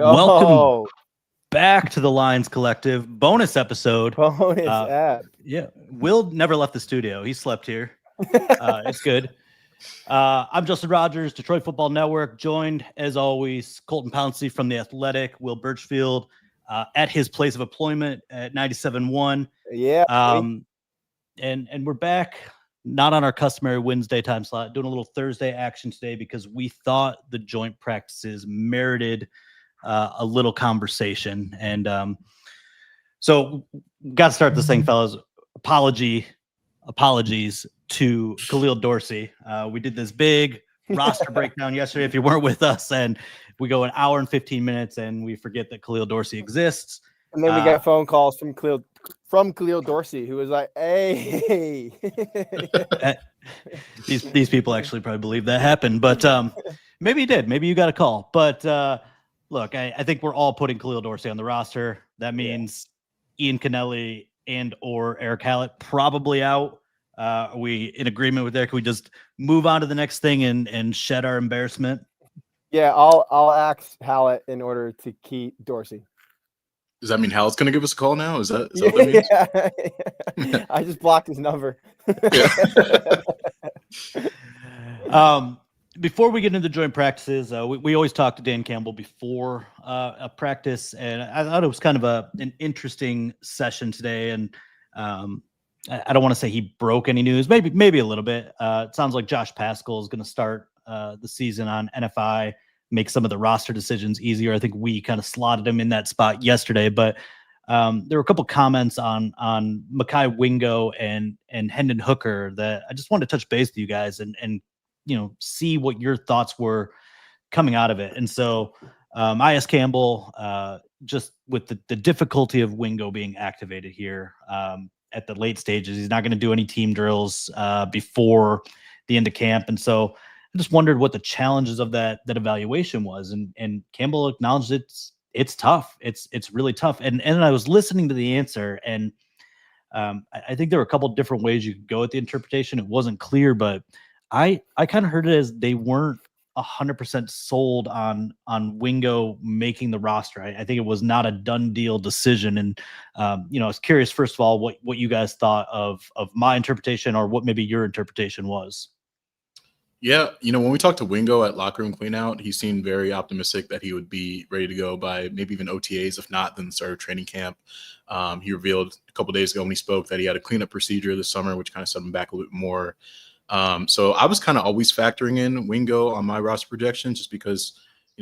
Welcome Yo, back to the Lions Collective bonus episode. bonus app. Yeah, Will never left the studio. He slept here. It's good. I'm Justin Rogers, Detroit Football Network, joined as always Colton Pouncey from The Athletic, Will Birchfield at his place of employment at 97.1. Yeah. And we're back, not on our customary Wednesday time slot, doing a little Thursday action today because we thought the joint practices merited a little conversation. And so got to start this thing, fellas. Apologies to Khalil Dorsey. We did this big roster breakdown yesterday if you weren't with us, and we go an hour and 15 minutes and we forget that Khalil Dorsey exists. And then we got phone calls from Khalil Dorsey, who was like, hey. these people actually probably believe that happened, but maybe you did. Maybe you got a call. But look, I think we're all putting Khalil Dorsey on the roster. That means Ian Kennelly and or Eric Hallett probably out. Are we in agreement with that? Can we just move on to the next thing and shed our embarrassment? Yeah, I'll ask Hallett in order to keep Dorsey. Does that mean Hallett's going to give us a call now? Is that what that means? Yeah. I just blocked his number. Before we get into the joint practices, we always talk to Dan Campbell before a practice, and I thought it was kind of an interesting session today. And I don't want to say he broke any news, maybe a little bit. It sounds like Josh Paschal is going to start the season on NFI, make some of the roster decisions easier. I think we kind of slotted him in that spot yesterday, but there were a couple comments on Mai Wingo and Hendon Hooker that I just wanted to touch base with you guys and see what your thoughts were coming out of it. And so I asked Campbell, just with the difficulty of Wingo being activated here at the late stages, he's not going to do any team drills before the end of camp. And so I just wondered what the challenges of that evaluation was. And Campbell acknowledged it's tough. It's really tough. And I was listening to the answer, and I think there were a couple different ways you could go with the interpretation. It wasn't clear, but I kind of heard it as they weren't 100% sold on Wingo making the roster. I think it was not a done deal decision. And, I was curious, first of all, what you guys thought of my interpretation, or what maybe your interpretation was. Yeah. When we talked to Wingo at locker room cleanout, he seemed very optimistic that he would be ready to go by maybe even OTAs, if not then the start of training camp. He revealed a couple days ago when he spoke that he had a cleanup procedure this summer, which kind of set him back a little bit more. So I was kind of always factoring in Wingo on my roster projection, just because,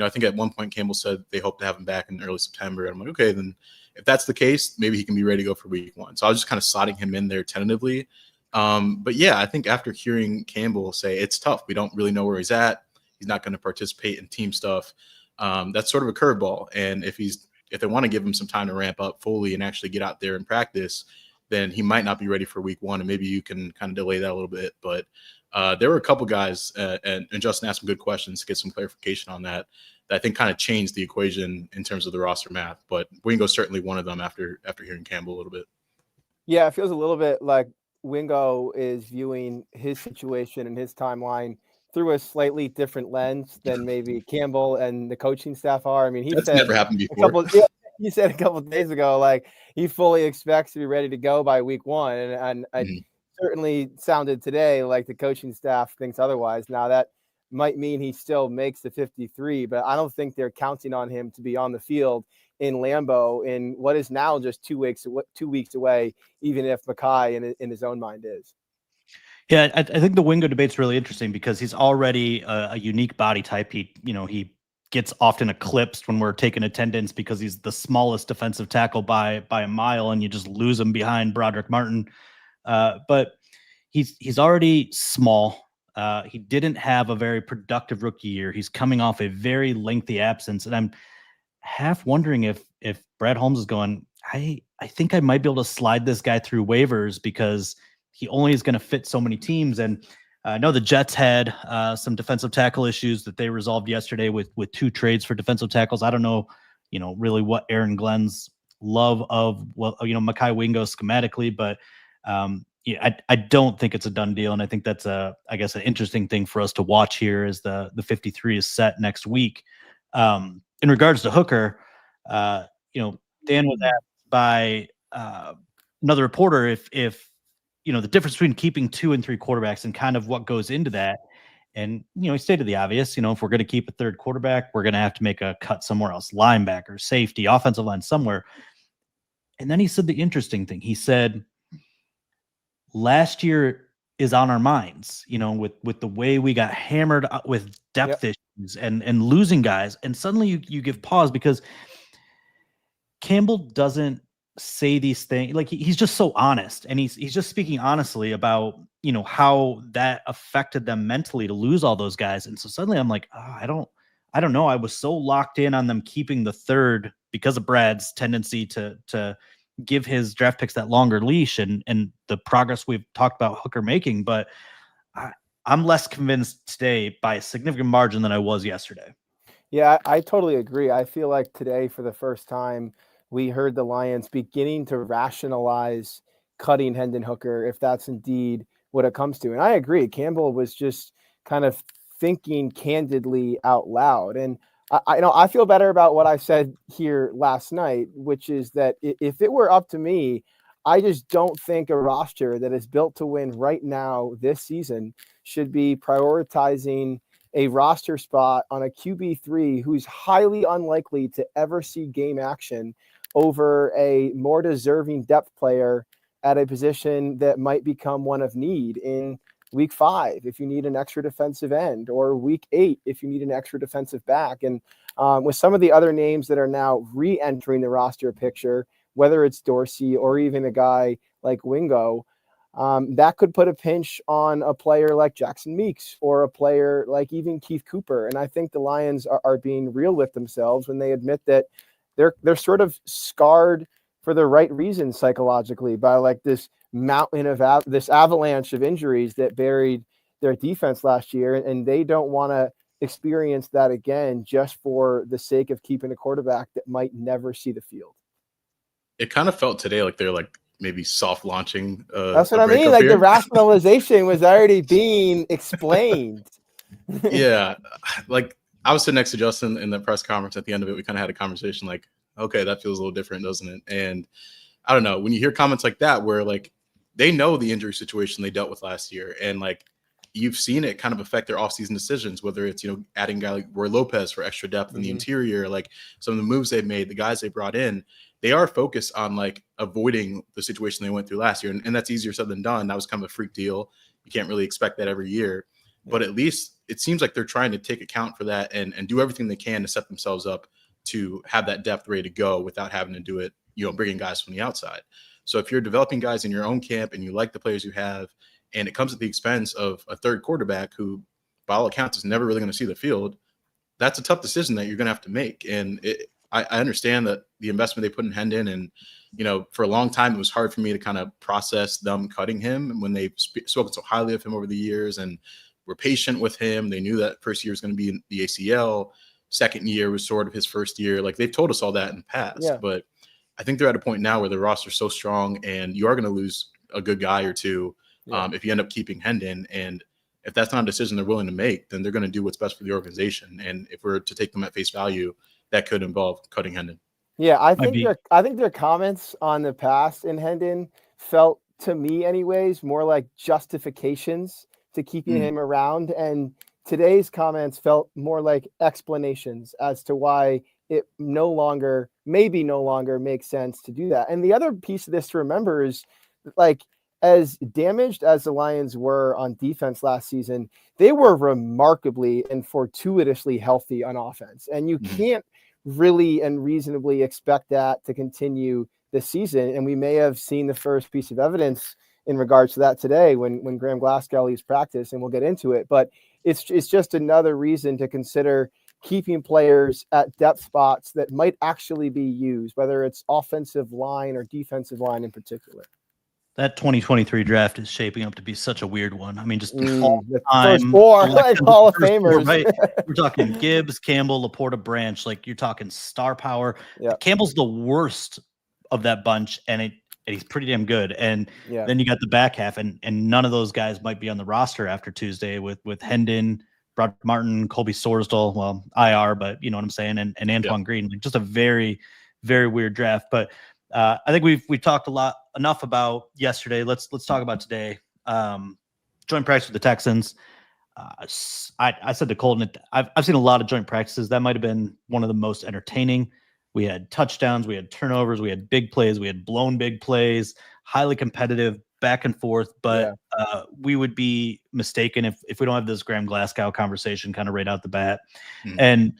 I think at one point Campbell said they hope to have him back in early September. And I'm like, okay, then if that's the case, maybe he can be ready to go for week one. So I was just kind of slotting him in there tentatively. But yeah, I think after hearing Campbell say it's tough, we don't really know where he's at. He's not going to participate in team stuff. That's sort of a curveball. And if they want to give him some time to ramp up fully and actually get out there and practice, then he might not be ready for week one, and maybe you can kind of delay that a little bit. But there were a couple guys, and Justin asked some good questions to get some clarification on that I think kind of changed the equation in terms of the roster math. But Wingo's certainly one of them after hearing Campbell a little bit. Yeah, it feels a little bit like Wingo is viewing his situation and his timeline through a slightly different lens than maybe Campbell and the coaching staff are. I mean, that's never happened before. He said a couple of days ago, like, he fully expects to be ready to go by week one. And it certainly sounded today like the coaching staff thinks otherwise. Now, that might mean he still makes the 53, but I don't think they're counting on him to be on the field in Lambeau in what is now just 2 weeks away, even if Mai in his own mind is. Yeah, I think the Wingo debate's really interesting because he's already a unique body type. He gets often eclipsed when we're taking attendance because he's the smallest defensive tackle by a mile, and you just lose him behind Broderick Martin. But he's already small. He didn't have a very productive rookie year. He's coming off a very lengthy absence, and I'm half wondering if Brad Holmes is going, I think I might be able to slide this guy through waivers because he only is going to fit so many teams. And I know the Jets had some defensive tackle issues that they resolved yesterday with 2 trades for defensive tackles. I don't know, really what Aaron Glenn's love of, Mai Wingo schematically, but I don't think it's a done deal. And I think that's an interesting thing for us to watch here as the 53 is set next week. in regards to Hooker, Dan was asked by another reporter if the difference between keeping 2 and 3 quarterbacks and kind of what goes into that. And, he stated the obvious, if we're going to keep a third quarterback, we're going to have to make a cut somewhere else, linebacker, safety, offensive line, somewhere. And then he said the interesting thing. He said, last year is on our minds, with the way we got hammered with depth issues and losing guys. And suddenly you give pause because Campbell doesn't say these things. Like he's just so honest, and he's just speaking honestly about, how that affected them mentally to lose all those guys. And so suddenly I'm like, I don't know. I was so locked in on them keeping the third because of Brad's tendency to give his draft picks that longer leash and the progress we've talked about Hooker making. But I'm less convinced today by a significant margin than I was yesterday. Yeah, I totally agree. I feel like today, for the first time, we heard the Lions beginning to rationalize cutting Hendon Hooker, if that's indeed what it comes to. And I agree. Campbell was just kind of thinking candidly out loud. And I feel better about what I said here last night, which is that if it were up to me, I just don't think a roster that is built to win right now this season should be prioritizing a roster spot on a QB3 who's highly unlikely to ever see game action over a more deserving depth player at a position that might become one of need in week 5 if you need an extra defensive end, or week 8 if you need an extra defensive back. And with some of the other names that are now re-entering the roster picture, whether it's Dorsey or even a guy like Wingo, that could put a pinch on a player like Jackson Meeks or a player like even Keith Cooper. And I think the Lions are being real with themselves when they admit that they're sort of scarred for the right reasons psychologically by like this mountain of this avalanche of injuries that buried their defense last year. And they don't want to experience that again just for the sake of keeping a quarterback that might never see the field. It kind of felt today like they're like maybe soft launching. That's what I mean. Like the rationalization was already being explained. Yeah. Like I was sitting next to Justin in the press conference. At the end of it, we kind of had a conversation like, okay, that feels a little different, doesn't it? And I don't know, when you hear comments like that, where like they know the injury situation they dealt with last year, and like you've seen it kind of affect their offseason decisions, whether it's, adding a guy like Roy Lopez for extra depth in the interior, like some of the moves they've made, the guys they brought in, they are focused on like avoiding the situation they went through last year. And that's easier said than done. That was kind of a freak deal. You can't really expect that every year, but at least it seems like they're trying to take account for that and do everything they can to set themselves up to have that depth ready to go without having to do it, bringing guys from the outside. So if you're developing guys in your own camp and you like the players you have, and it comes at the expense of a third quarterback who, by all accounts, is never really going to see the field, that's a tough decision that you're going to have to make. And I understand that the investment they put in Hendon, and, for a long time, it was hard for me to kind of process them cutting him when they've spoken so highly of him over the years and were patient with him. They knew that first year was going to be in the ACL. Second year was sort of his first year. Like they've told us all that in the past, but I think they're at a point now where the roster's so strong and you are going to lose a good guy or two if you end up keeping Hendon. And if that's not a decision they're willing to make, then they're going to do what's best for the organization. And if we're to take them at face value, that could involve cutting Hendon. Yeah, I think their comments on the past in Hendon felt, to me anyways, more like justifications to keeping him around. And today's comments felt more like explanations as to why it maybe no longer makes sense to do that. And the other piece of this to remember is, like, as damaged as the Lions were on defense last season, they were remarkably and fortuitously healthy on offense. And you can't really and reasonably expect that to continue this season. And we may have seen the first piece of evidence in regards to that today when Graham Glasgow leaves practice, and we'll get into it. But it's just another reason to consider keeping players at depth spots that might actually be used, whether it's offensive line or defensive line in particular. That 2023 draft is shaping up to be such a weird one. I mean, just first four, like Hall of Famers. Right? We're talking Gibbs, Campbell, Laporta, Branch. Like you're talking star power. Yeah. Campbell's the worst of that bunch, and he's pretty damn good. And then you got the back half, and none of those guys might be on the roster after Tuesday with Hendon, Brock Martin, Colby Sorsdal, well, IR, but you know what I'm saying, and Antoine Green. Like, just a very, very weird draft. But I think we've talked enough about yesterday. Let's talk about today. Joint practice with the Texans. I said to Colton, I've seen a lot of joint practices. That might have been one of the most entertaining. We had touchdowns, we had turnovers, we had big plays, we had blown big plays, highly competitive, back and forth. But we would be mistaken if we don't have this Graham Glasgow conversation kind of right out the bat. And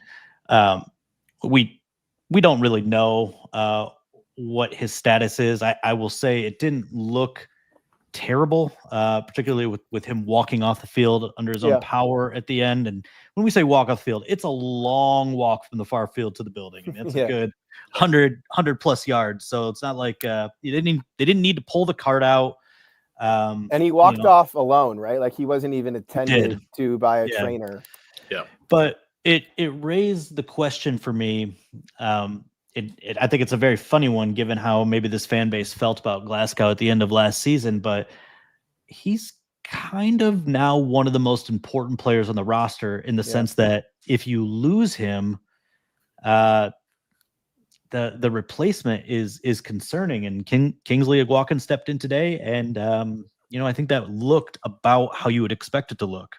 we don't really know what his status is. I will say it didn't look terrible, particularly with him walking off the field under his own power at the end. And when we say walk off the field, it's a long walk from the far field to the building. I mean, it's a good 100 plus yards. So it's not like they didn't need to pull the cart out. And he walked off alone, right? Like he wasn't even attended to by a trainer. Yeah. But it raised the question for me. I think it's a very funny one, given how maybe this fan base felt about Glasgow at the end of last season, but he's kind of now one of the most important players on the roster in the sense that if you lose him, the replacement is concerning. And Kingsley Eguakun stepped in today, and I think that looked about how you would expect it to look.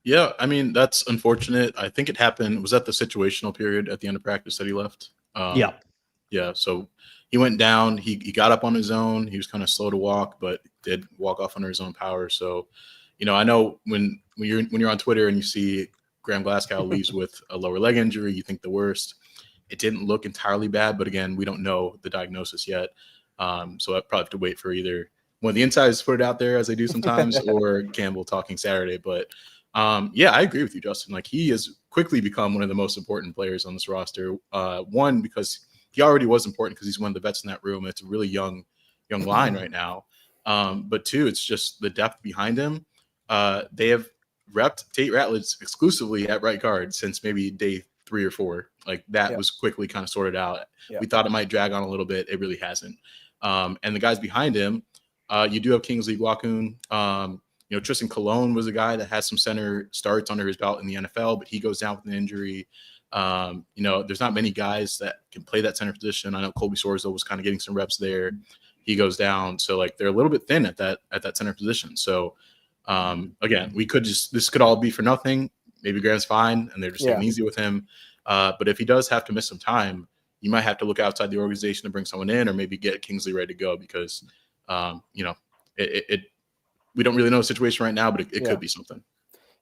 Yeah, I mean, that's unfortunate. I think it happened. Was that the situational period at the end of practice that he left? Yeah. So he went down. He got up on his own. He was kind of slow to walk, but did walk off under his own power. So, I know when you're on Twitter and you see Graham Glasgow leaves with a lower leg injury, you think the worst. It didn't look entirely bad, but again, we don't know the diagnosis yet. So I probably have to wait for either one of the insiders to put it out there, as they do sometimes, or Campbell talking Saturday. But I agree with you, Justin. Like, he has quickly become one of the most important players on this roster. One, because he already was important because he's one of the vets in that room. It's a really young line right now. But two, it's just the depth behind him. They have repped Tate Ratledge exclusively at right guard since maybe day 3 or 4. Like, that was quickly kind of sorted out. We thought it might drag on a little bit. It really hasn't. And the guys behind him, you do have Kingsley Eguakun. Tristan Colon was a guy that has some center starts under his belt in the NFL, but he goes down with an injury. There's not many guys that can play that center position. I know Colby Sorsdal was kind of getting some reps there. He goes down. So, like, they're a little bit thin at that center position. So, again, this could all be for nothing. Maybe Graham's fine and they're just taking it easy with him. But if he does have to miss some time, you might have to look outside the organization to bring someone in, or maybe get Kingsley ready to go because, we don't really know the situation right now, but it could be something.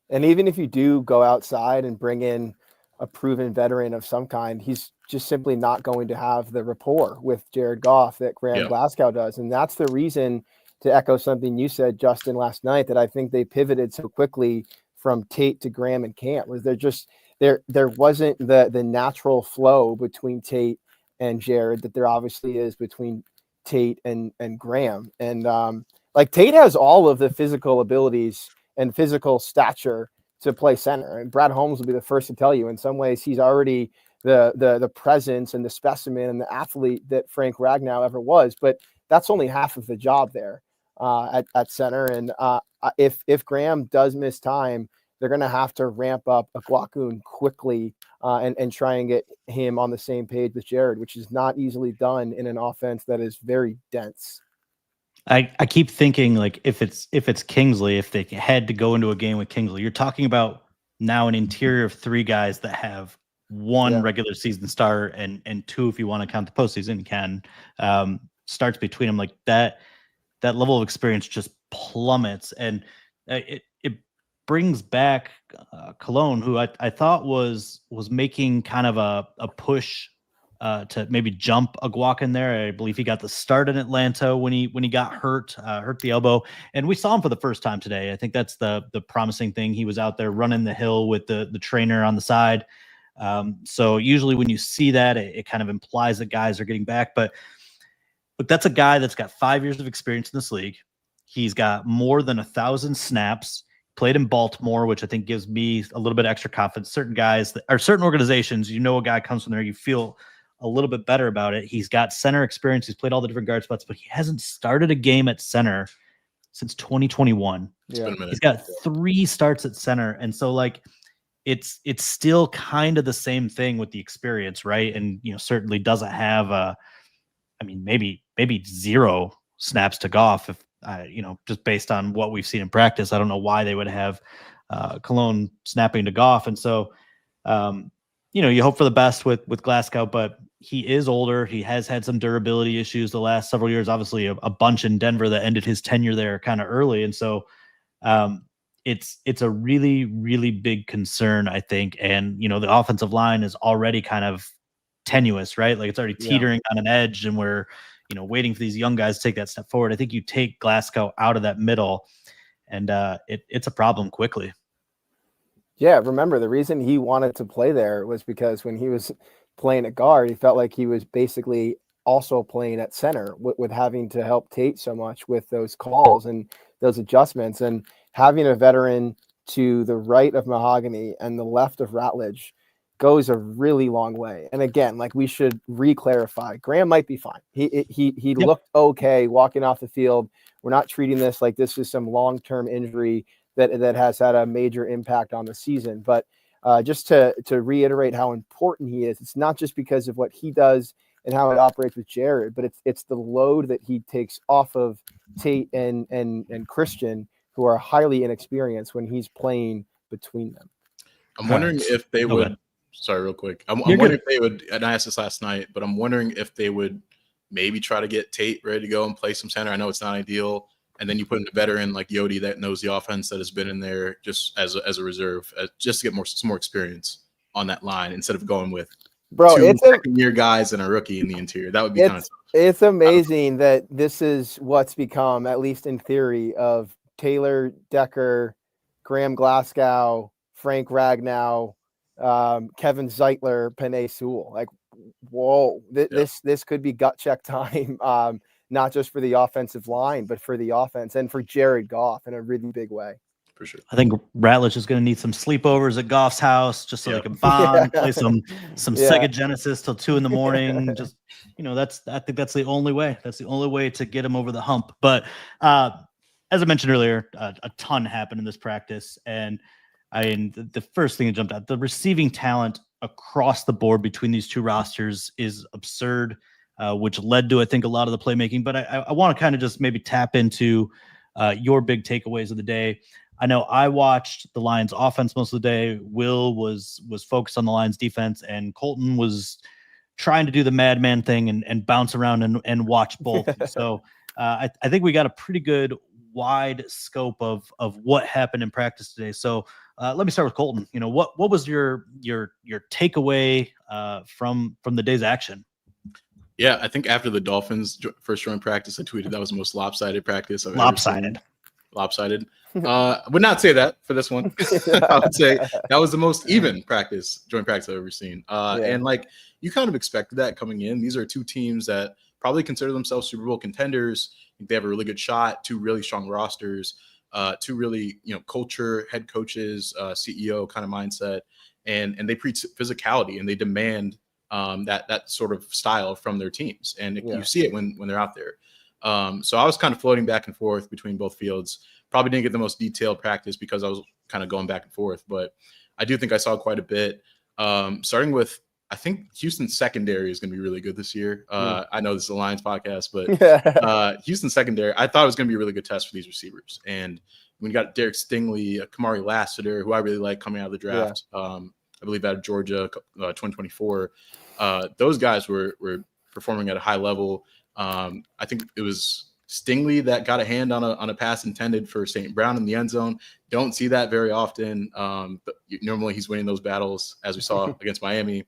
And even if you do go outside and bring in a proven veteran of some kind, he's just simply not going to have the rapport with Jared Goff that Graham Glasgow does. And that's the reason, to echo something you said, Justin, last night, that I think they pivoted so quickly from Tate to Graham and Camp. Was there wasn't the natural flow between Tate and Jared that there obviously is between Tate and Graham. And like, Tate has all of the physical abilities and physical stature to play center. And Brad Holmes will be the first to tell you, in some ways, he's already the presence and the specimen and the athlete that Frank Ragnow ever was. But that's only half of the job there at center. And if Graham does miss time, they're going to have to ramp up Eguakun quickly and try and get him on the same page with Jared, which is not easily done in an offense that is very dense. I keep thinking, like, if it's Kingsley, if they had to go into a game with Kingsley, you're talking about now an interior of 3 guys that have 1 regular season start and 2, if you want to count the postseason, starts between them. Like, that level of experience just plummets, and it brings back Cologne, who I thought was making kind of a push to maybe jump Eguakun there. I believe he got the start in Atlanta when he got hurt the elbow, and we saw him for the first time today. I think that's the promising thing. He was out there running the hill with the trainer on the side. So usually when you see that, it kind of implies that guys are getting back. But that's a guy that's got 5 years of experience in this league. He's got more than 1,000 snaps. Played in Baltimore, which I think gives me a little bit extra confidence. Certain guys or certain organizations, a guy comes from there, you feel a little bit better about it. He's got center experience. He's played all the different guard spots, but he hasn't started a game at center since 2021. It's been a minute. He's got 3 starts at center. And so like, it's still kind of the same thing with the experience, right? And, certainly doesn't have maybe 0 snaps to Goff if, just based on what we've seen in practice. I don't know why they would have Cologne snapping to Goff. And so, you hope for the best with Glasgow, but he is older. He has had some durability issues the last several years, obviously a bunch in Denver that ended his tenure there kind of early. And so it's a really, really big concern, I think. And, the offensive line is already kind of tenuous, right? Like it's already teetering on an edge, and we're, waiting for these young guys to take that step forward. I think you take Glasgow out of that middle, and it's a problem quickly. Yeah, remember the reason he wanted to play there was because when he was playing at guard, he felt like he was basically also playing at center with having to help Tate so much with those calls and those adjustments, and having a veteran to the right of Mahogany and the left of Ratledge goes a really long way. And again, like we should re-clarify, Graham might be fine. He looked okay walking off the field. We're not treating this like this is some long-term injury that has had a major impact on the season. But just to reiterate how important he is, it's not just because of what he does and how it operates with Jared, but it's the load that he takes off of Tate and Christian, who are highly inexperienced when he's playing between them. I'm wondering if they would. Sorry, real quick. I'm wondering if they would. And I asked this last night, but I'm wondering if they would maybe try to get Tate ready to go and play some center. I know it's not ideal. And then you put in a veteran like Yodi that knows the offense, that has been in there just as a reserve, just to get some more experience on that line instead of going with two second-year guys and a rookie in the interior. That would be kind of tough. It's amazing that this is what's become, at least in theory, of Taylor Decker, Graham Glasgow, Frank Ragnow, Kevin Zeitler, Penei Sewell. Like, whoa, this could be gut check time. Not just for the offensive line, but for the offense and for Jared Goff in a really big way. For sure. I think Ratledge is going to need some sleepovers at Goff's house just so they can bond, play some Sega Genesis till 2 a.m. Just, I think that's the only way. That's the only way to get him over the hump. But as I mentioned earlier, a ton happened in this practice. And the first thing that jumped out, the receiving talent across the board between these two rosters is absurd. Which led to, I think, a lot of the playmaking. But I want to kind of just maybe tap into your big takeaways of the day. I know I watched the Lions offense most of the day. Will was focused on the Lions defense, and Colton was trying to do the madman thing and bounce around and watch both. So I think we got a pretty good wide scope of what happened in practice today. So let me start with Colton. What was your takeaway from the day's action? Yeah, I think after the Dolphins first joint practice, I tweeted that was the most lopsided practice I've ever seen. Lopsided. I would not say that for this one. I would say that was the most even joint practice I've ever seen. And like you kind of expected that coming in. These are two teams that probably consider themselves Super Bowl contenders. I think they have a really good shot, 2 really strong rosters, 2 really, culture, head coaches, CEO kind of mindset, and they preach physicality and they demand that sort of style from their teams. And you see it when they're out there. So I was kind of floating back and forth between both fields. Probably didn't get the most detailed practice because I was kind of going back and forth, but I do think I saw quite a bit. Starting with, I think Houston's secondary is going to be really good this year. I know this is a Lions podcast, but Houston's secondary, I thought it was going to be a really good test for these receivers. And when you got Derek Stingley, Kamari Lassiter, who I really like coming out of the draft, I believe out of Georgia, 2024. Those guys were performing at a high level. I think it was Stingley that got a hand on a pass intended for St. Brown in the end zone. Don't see that very often. But normally he's winning those battles, as we saw against Miami.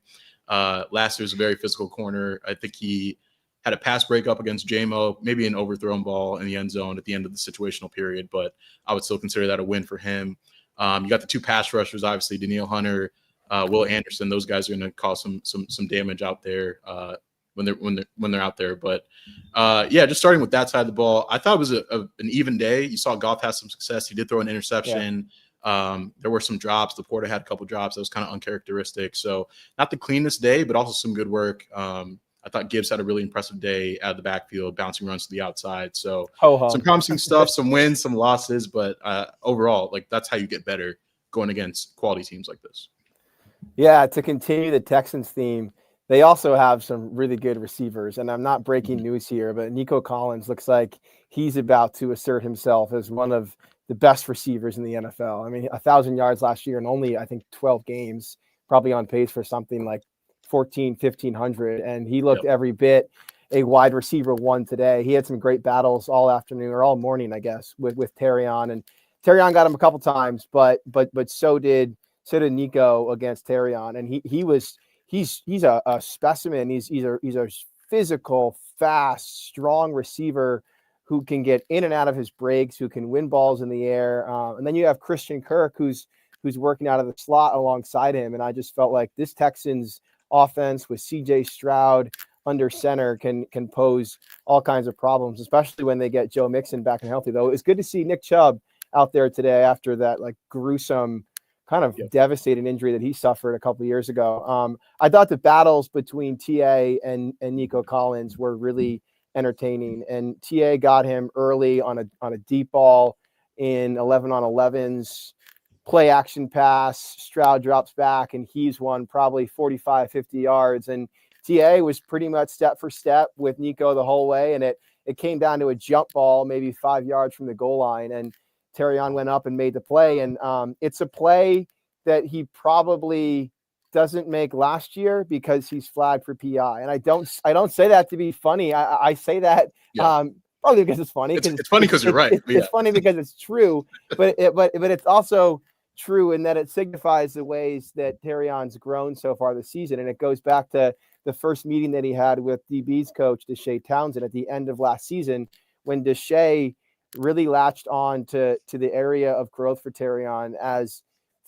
Lassiter's a very physical corner. I think he had a pass breakup against JMO, maybe an overthrown ball in the end zone at the end of the situational period, but I would still consider that a win for him. You got the 2 pass rushers, obviously, Daniil Hunter, Will Anderson. Those guys are going to cause some damage out there when they're out there. But just starting with that side of the ball, I thought it was an even day. You saw Goff have some success. He did throw an interception. There were some drops. Laporta had a couple drops that was kind of uncharacteristic. So not the cleanest day, but also some good work. I thought Gibbs had a really impressive day out of the backfield, bouncing runs to the outside. So Ho-hum. some promising stuff, some wins, some losses, but overall, like that's how you get better going against quality teams like this. Yeah, to continue the Texans theme, they also have some really good receivers. And I'm not breaking news here, but Nico Collins looks like he's about to assert himself as one of the best receivers in the NFL. I mean, 1,000 yards last year and only, I think, 12 games, probably on pace for something like 1,500. And he looked every bit a wide receiver one today. He had some great battles all afternoon or all morning, I guess, with Terrion. And Terrion got him a couple times, but so did Nico against Terrion. And he's a specimen. He's a physical, fast, strong receiver who can get in and out of his breaks, who can win balls in the air. And then you have Christian Kirk, who's working out of the slot alongside him. And I just felt like this Texans offense with CJ Stroud under center can pose all kinds of problems, especially when they get Joe Mixon back and healthy. Though it was good to see Nick Chubb out there today after that like gruesome kind of devastating injury that he suffered a couple of years ago. I thought the battles between TA and Nico Collins were really entertaining, and TA got him early on a deep ball in 11-on-11s, play action pass. Stroud drops back and he's won probably 45, 50 yards. And TA was pretty much step for step with Nico the whole way. And it came down to a jump ball, maybe 5 yards from the goal line. And Terrion went up and made the play. And it's a play that he probably doesn't make last year because he's flagged for PI. And I don't say that to be funny. I say that probably because it's funny. It's funny because you're right. It's funny because it's true, but it's also true in that it signifies the ways that Terrion's grown so far this season. And it goes back to the first meeting that he had with DB's coach, Deshae Townsend, at the end of last season, when Deshae really latched on to the area of growth for Terrion as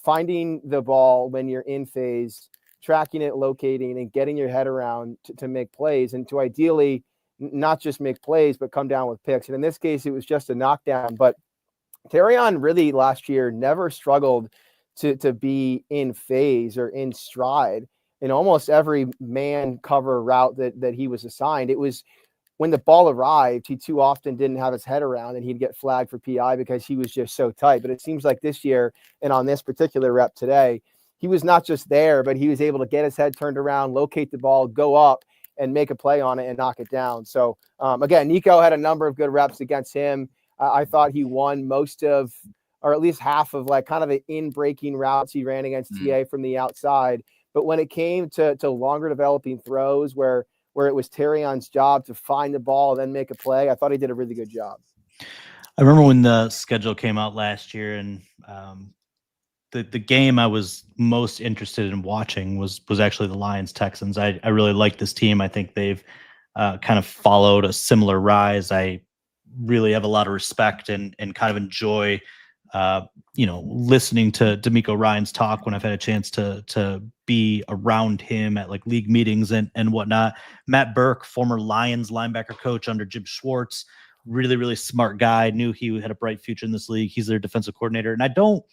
finding the ball when you're in phase, tracking it, locating, and getting your head around to make plays, and to ideally not just make plays, but come down with picks. And in this case, it was just a knockdown. But Terrion really last year never struggled to be in phase or in stride in almost every man cover route that he was assigned. It was when the ball arrived, he too often didn't have his head around and he'd get flagged for PI because he was just so tight. But it seems like this year, and on this particular rep today, he was not just there, but he was able to get his head turned around, locate the ball, go up and make a play on it and knock it down. So again, Nico had a number of good reps against him. I thought he won most of, or at least half of like kind of the in-breaking routes he ran against TA from the outside. But when it came to longer developing throws where it was Terrion's job to find the ball and then make a play, I thought he did a really good job. I remember when the schedule came out last year, and the game I was most interested in watching was actually the Lions Texans. I really like this team. I think they've kind of followed a similar rise. I really have a lot of respect and kind of enjoy listening to D'Amico Ryan's talk when I've had a chance to be around him at like league meetings and whatnot. Matt Burke, former Lions linebacker coach under Jim Schwartz, really, really smart guy, knew he had a bright future in this league. He's their defensive coordinator. And I don't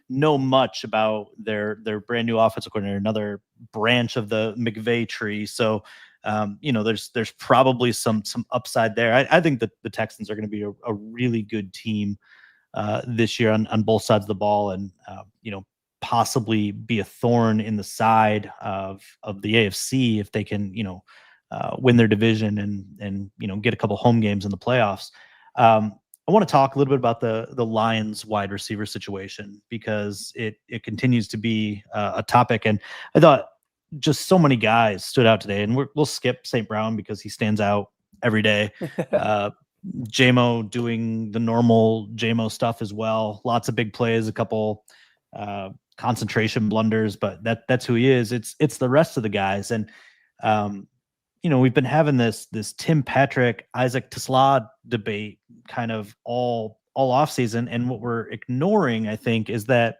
know much about their brand new offensive coordinator, another branch of the McVay tree. So, there's probably some upside there. I think that the Texans are going to be a really good team this year on both sides of the ball, and possibly be a thorn in the side of the AFC if they can win their division and get a couple home games in the playoffs. I want to talk a little bit about the Lions wide receiver situation because it continues to be a topic, and I thought just so many guys stood out today, and we'll skip St. Brown because he stands out every day. JMO doing the normal JMO stuff as well. Lots of big plays, a couple concentration blunders, but that's who he is. It's the rest of the guys. And, we've been having this Tim Patrick, Isaac Tisla debate kind of all off season. And what we're ignoring, I think, is that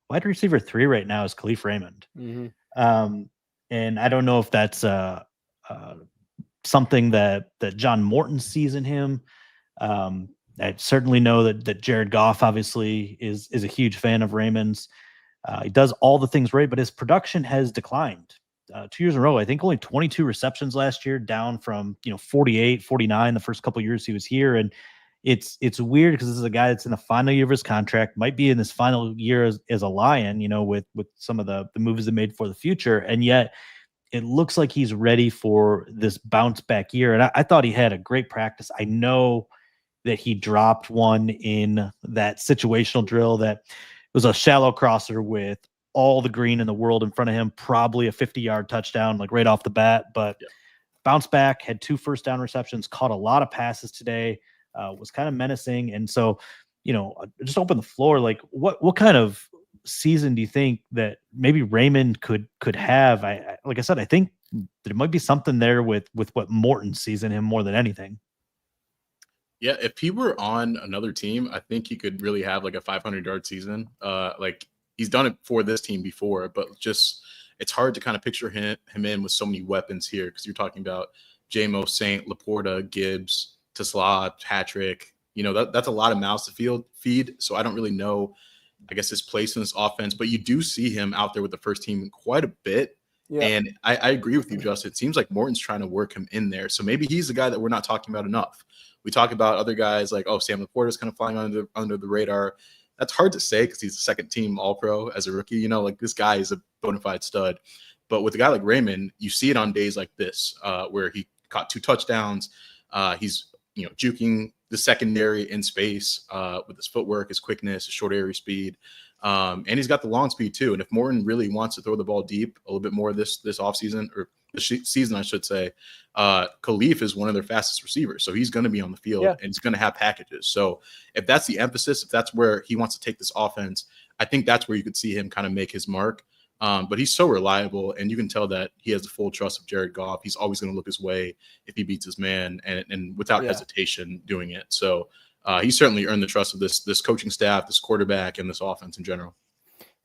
wide receiver 3 right now is Khalif Raymond. Mm-hmm. And I don't know if that's something that John Morton sees in him. I certainly know that Jared Goff obviously is a huge fan of Raymond's. He does all the things right, but his production has declined 2 years in a row. I think only 22 receptions last year, down from 48, 49 the first couple of years he was here. And it's weird because this is a guy that's in the final year of his contract, might be in his final year as a Lion, with some of the moves they made for the future, and yet it looks like he's ready for this bounce back year. And I thought he had a great practice. I know that he dropped one in that situational drill that was a shallow crosser with all the green in the world in front of him, probably a 50-yard touchdown, like right off the bat, but bounced back, had 2 first down receptions, caught a lot of passes today, was kind of menacing. And so, just open the floor. Like what kind of season do you think that maybe Raymond could have? Like I said, I think there might be something there with what Morton sees in him more than anything. Yeah, if he were on another team, I think he could really have like a 500-yard season. Like he's done it for this team before, but just it's hard to kind of picture him in with so many weapons here, because you're talking about J-Mo, Saint, Laporta, Gibbs, Tesla, Patrick. That's a lot of mouths to feed. So I don't really know, I guess, his place in this offense, but you do see him out there with the first team quite a bit. Yeah. And I agree with you, Justin. It seems like Morton's trying to work him in there. So maybe he's the guy that we're not talking about enough. We talk about other guys like, Sam Laporta's kind of flying under the radar. That's hard to say because he's a second-team All-Pro as a rookie. Like this guy is a bona fide stud. But with a guy like Raymond, you see it on days like this where he caught 2 touchdowns. He's juking the secondary in space with his footwork, his quickness, his short area speed. And he's got the long speed too. And if Morton really wants to throw the ball deep a little bit more this offseason, or this season, I should say, Khalif is one of their fastest receivers. So he's going to be on the field and he's going to have packages. So if that's the emphasis, if that's where he wants to take this offense, I think that's where you could see him kind of make his mark. But he's so reliable, and you can tell that he has the full trust of Jared Goff. He's always going to look his way if he beats his man, and without hesitation doing it. So he certainly earned the trust of this coaching staff, this quarterback, and this offense in general.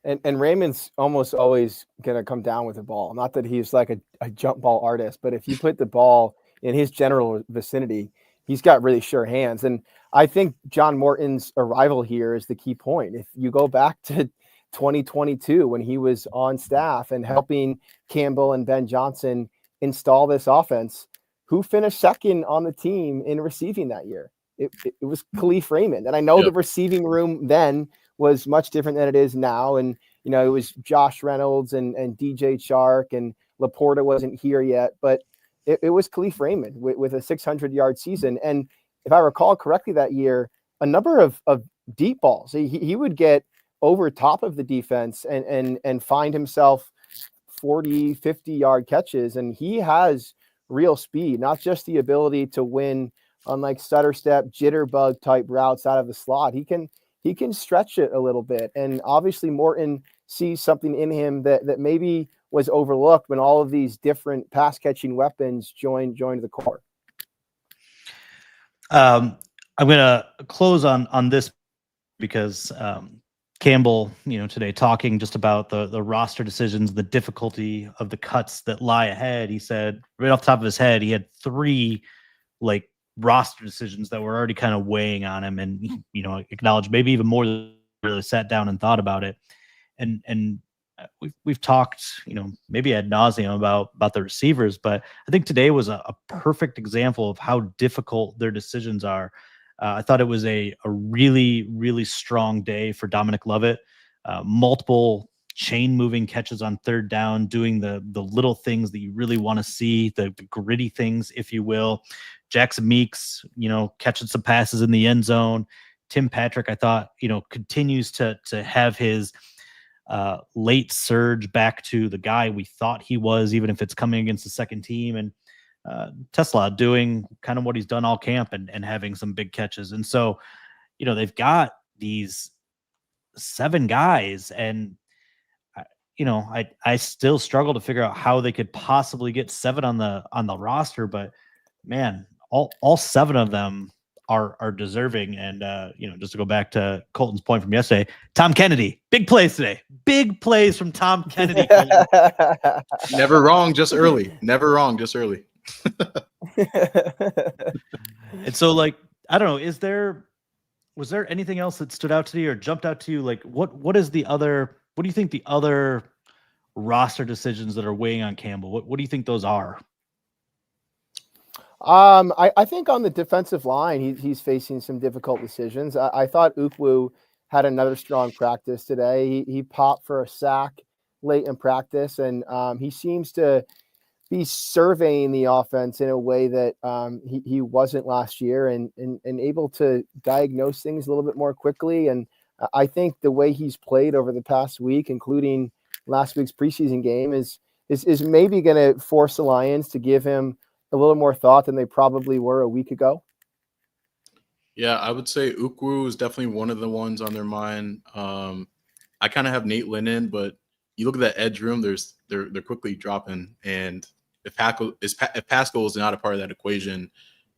And Raymond's almost always going to come down with the ball. Not that he's like a jump ball artist, but if you put the ball in his general vicinity, he's got really sure hands. And I think John Morton's arrival here is the key point. If you go back to 2022, when he was on staff and helping Campbell and Ben Johnson install this offense, who finished second on the team in receiving that year? It was Khalif Raymond. And I know the receiving room then was much different than it is now. And, it was Josh Reynolds and DJ Chark, and Laporta wasn't here yet, but it was Khalif Raymond with a 600-yard season. And if I recall correctly that year, a number of deep balls, he would get over top of the defense and find himself 40, 50-yard catches. And he has real speed, not just the ability to win on like stutter step, jitterbug type routes out of the slot. He can stretch it a little bit. And obviously Morton sees something in him that maybe was overlooked when all of these different pass catching weapons joined the core. I'm going to close on this because Campbell, today talking just about the roster decisions, the difficulty of the cuts that lie ahead. He said right off the top of his head, he had 3 like roster decisions that were already kind of weighing on him, and acknowledged maybe even more than really sat down and thought about it. And we've talked, maybe ad nauseum about the receivers, but I think today was a perfect example of how difficult their decisions are. I thought it was a really, really strong day for Dominic Lovett. Multiple chain moving catches on 3rd down, doing the little things that you really want to see, the gritty things, if you will. Jackson Meeks, catching some passes in the end zone. Tim Patrick, I thought, continues to have his late surge back to the guy we thought he was, even if it's coming against the second team. And Tesla doing kind of what he's done all camp and having some big catches. And so, they've got these 7 guys, and I still struggle to figure out how they could possibly get 7 on the roster, but man, all 7 of them are deserving. And just to go back to Colton's point from yesterday, Tom Kennedy, big plays today, big plays from Tom Kennedy. Never wrong, just early. Never wrong, just early. And so, like, I don't know, was there anything else that stood out to you or jumped out to you? Like, what do you think the other roster decisions that are weighing on Campbell? What do you think those are? I think on the defensive line, he's facing some difficult decisions. I thought Ukwu had another strong practice today. He popped for a sack late in practice, and he seems to be surveying the offense in a way that he wasn't last year, and able to diagnose things a little bit more quickly. And I think the way he's played over the past week, including last week's preseason game, is maybe going to force the Lions to give him a little more thought than they probably were a week ago. Yeah, I would say Ukwu is definitely one of the ones on their mind. I kind of have Nate Lennon, but you look at that edge room, they're quickly dropping. And if Pascal is not a part of that equation,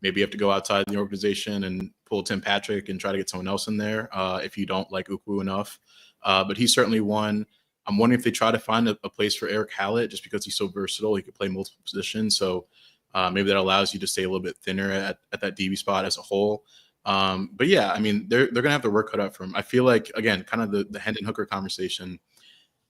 maybe you have to go outside the organization and pull Tim Patrick and try to get someone else in there if you don't like Ukwu enough. But he's certainly one. I'm wondering if they try to find a place for Eric Hallett just because he's so versatile. He could play multiple positions. So maybe that allows you to stay a little bit thinner at that DB spot as a whole. But yeah, I mean, they're going to have their work cut out for him. I feel like, again, kind of the Hendon Hooker conversation,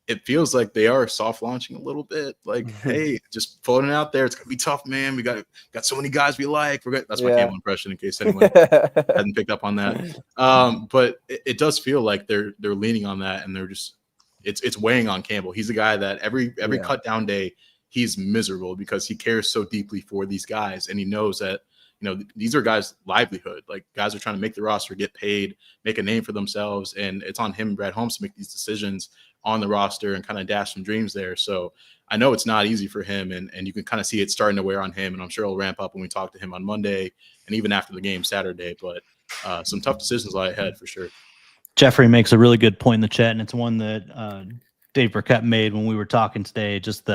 it feels like they are soft launching a little bit. Like, hey, just floating out there. It's going to be tough, man. We got so many guys we like. That's my Campbell impression in case anyone hadn't picked up on that. But it does feel like they're leaning on that, and they're just it's weighing on Campbell. He's a guy that every cut down day, he's miserable because he cares so deeply for these guys, and he knows that, these are guys' livelihood. Like, guys are trying to make the roster, get paid, make a name for themselves, and it's on him and Brad Holmes to make these decisions on the roster and kind of dash some dreams there. So I know it's not easy for him, and you can kind of see it starting to wear on him, and I'm sure it'll ramp up when we talk to him on Monday and even after the game Saturday. But some tough decisions lie ahead for sure. Jeffrey makes a really good point in the chat, and it's one that Dave Burkett made when we were talking today. Just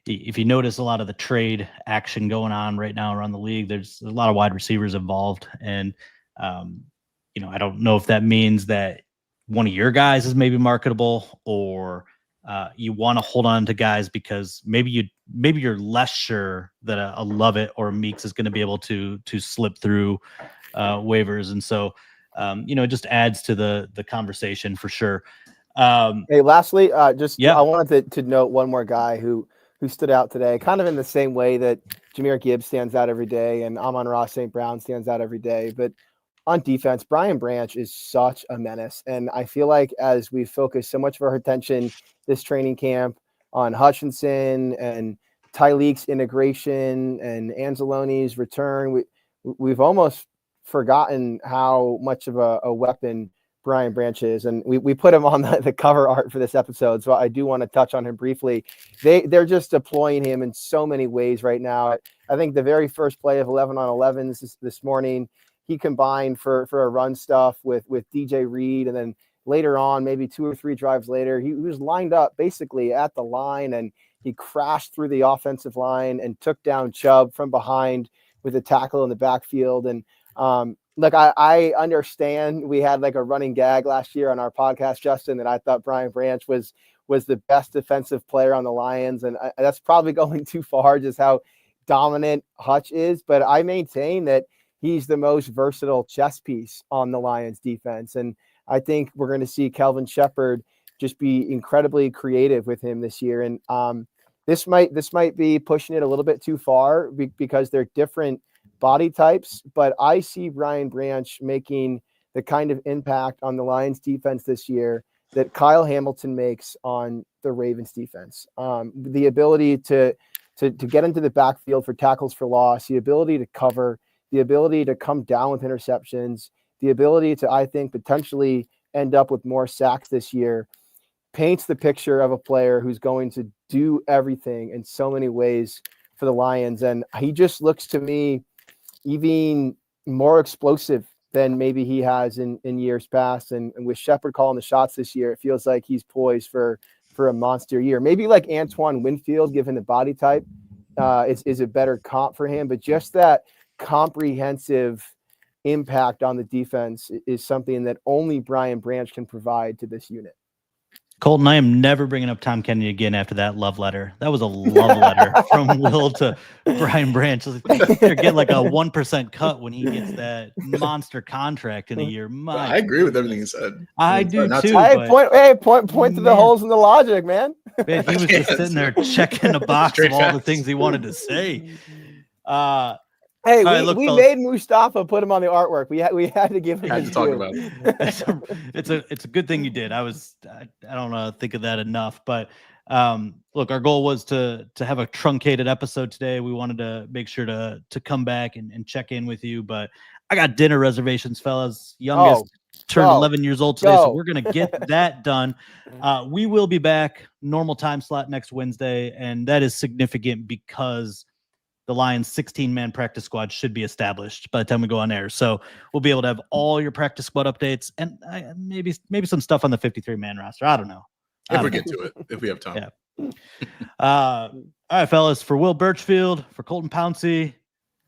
if you notice a lot of the trade action going on right now around the league, there's a lot of wide receivers involved. And, I don't know if that means that one of your guys is maybe marketable, or you want to hold on to guys because maybe you're less sure that a Lovett or a Meeks is going to be able to slip through waivers. And so, it just adds to the conversation for sure. Hey, lastly, I wanted to note one more guy who stood out today, kind of in the same way that Jahmyr Gibbs stands out every day and Amon-Ra St. Brown stands out every day. But on defense, Brian Branch is such a menace. And I feel like as we focus so much of our attention this training camp on Hutchinson and Tyleek's integration and Anzalone's return, we've almost forgotten how much of a weapon Brian Branch is. And we put him on the cover art for this episode, so I do want to touch on him briefly. They're just deploying him in so many ways right now. I think the very first play of 11 on 11s this morning, he combined for a run stuff with DJ Reed, and then later on, maybe 2 or 3 drives later, he was lined up basically at the line, and he crashed through the offensive line and took down Chubb from behind with a tackle in the backfield. And look, I understand we had like a running gag last year on our podcast, Justin, that I thought Brian Branch was the best defensive player on the Lions. And that's probably going too far, just how dominant Hutch is. But I maintain that he's the most versatile chess piece on the Lions defense. And I think we're going to see Kelvin Shepherd just be incredibly creative with him this year. And this might be pushing it a little bit too far because they're different body types, but I see Brian Branch making the kind of impact on the Lions defense this year that Kyle Hamilton makes on the Ravens defense. The ability to get into the backfield for tackles for loss, the ability to cover, the ability to come down with interceptions, the ability to, I think, potentially end up with more sacks this year, paints the picture of a player who's going to do everything in so many ways for the Lions. And he just looks to me even more explosive than maybe he has in years past. And with Shepherd calling the shots this year, it feels like he's poised for a monster year. Maybe like Antoine Winfield, given the body type, is a better comp for him. But just that comprehensive impact on the defense is something that only Brian Branch can provide to this unit. Colton, I am never bringing up Tom Kennedy again after that love letter. That was a love letter from Will to Brian Branch. They're getting like a 1% cut when he gets that monster contract in a year. I agree with everything he said. I do too. Hey, point to the holes in the logic, man. Man, he was just sitting there checking a box of all the things he wanted to say. Hey, we made Mustafa put him on the artwork. We had to give him. Had to talk about it. It's a good thing you did. I don't think of that enough. But look, our goal was to have a truncated episode today. We wanted to make sure to come back and check in with you. But I got dinner reservations, fellas. Youngest turned 11 years old today, so we're gonna get that done. We will be back normal time slot next Wednesday, and that is significant because the Lions 16-man practice squad should be established by the time we go on air. So we'll be able to have all your practice squad updates and maybe some stuff on the 53-man roster. I don't know. If we get to it, if we have time. Yeah. All right, fellas. For Will Birchfield, for Colton Pouncey,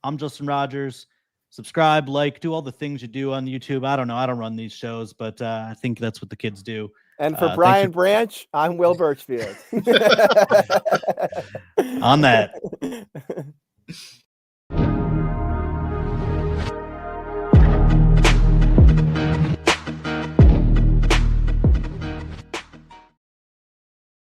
I'm Justin Rogers. Subscribe, like, do all the things you do on YouTube. I don't know. I don't run these shows, but I think that's what the kids do. And for Brian Branch, I'm Will Birchfield. On that.